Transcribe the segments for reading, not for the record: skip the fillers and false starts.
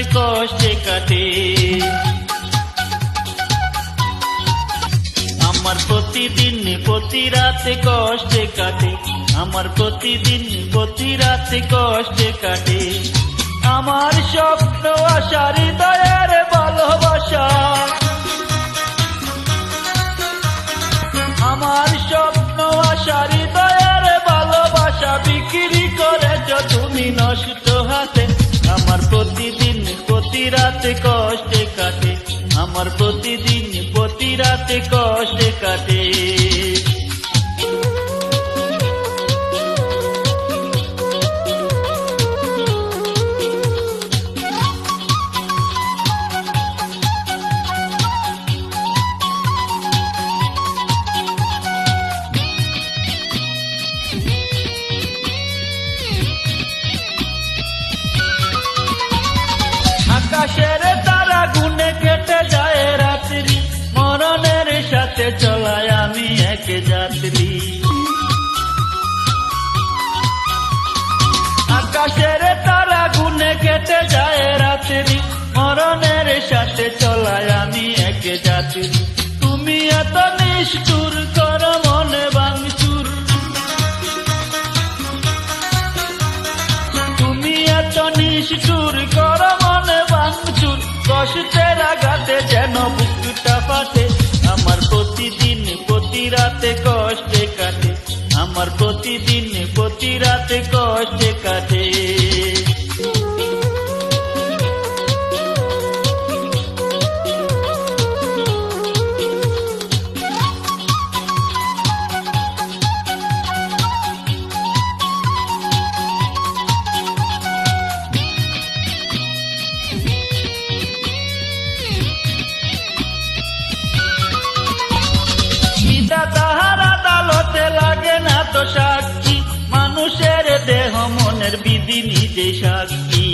রাতে কষ্টে কাটে। আমার প্রতিদিন প্রতি রাতে কষ্টে কাটে, আমার প্রতিদিন প্রতি রাতে কষ্টে কাটে। আমার স্বপ্ন আশা হৃদয়ের ভালোবাসা, আমার স্বপ্ন আশা হৃদয়ের ভালোবাসা বিক্রি করেছ তুমি নষ্ট হাতে। আমার প্রতিদিন প্রতি রাতে কষ্টে কাটে, আমার প্রতিদিন প্রতি রাতে কষ্টে কাটে। আকাশের তারা গুনে কেটে যায় রাত্রি, মরণের সাথে চলায় আমি এক যাত্রী। আকাশের তারা গুনে কেটে যায় রাত্রি, মরণের সাথে চলায় আমি এক যাত্রী। তুমি এত নিষ্ঠুর কর মনে ভাঙচুর, তুমি এত নিষ্ঠুর কর মনে ভাঙচুর, কষ্টের আঘাতে যেন বুকটা ফাটে। আমার প্রতিদিন প্রতি রাতে কষ্টে কাটে, আমার প্রতিদিন প্রতি রাতে কষ্টে কাটে। তাহার আদালতে লাগে না তো সাক্ষী, মানুষের দেহ মনের বিধি নিজে সাক্ষী।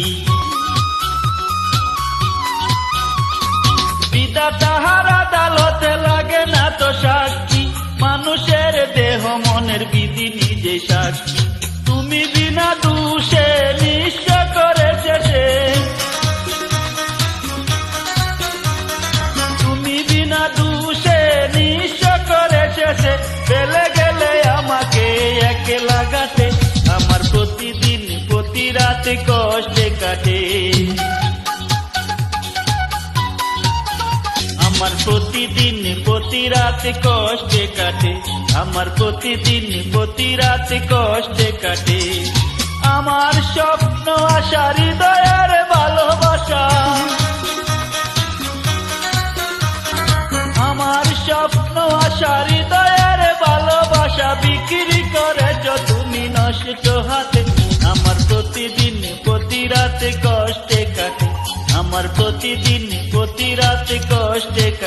পিতা তাহার আদালতে লাগে না তো সাক্ষী, মানুষের দেহ মনের বিধি নিজে সাক্ষী। তুমি বিনা দোষে নিঃস্ব করেছে সে, তুমি বিনা দোষে নিঃস্ব করেছে সে, ফেলে গেলে আমাকে একে লাগাতে। আমার প্রতিদিন প্রতি রাতে কষ্টে কাটে, আমার প্রতিদিন প্রতি রাতে কষ্টে কাটে, আমার প্রতিদিন প্রতি রাতে কষ্টে কাটে। আমার স্বপ্ন আশা হৃদয়ের ভালোবাসা, আমার স্বপ্ন আশা হৃদয়ের ভালোবাসা বিক্রি করেছ তুমি নষ্ট হাতে। আমার প্রতিদিন প্রতি রাতে কষ্টে কাটে, আমার প্রতিদিন প্রতি রাতে কষ্টে কাটে।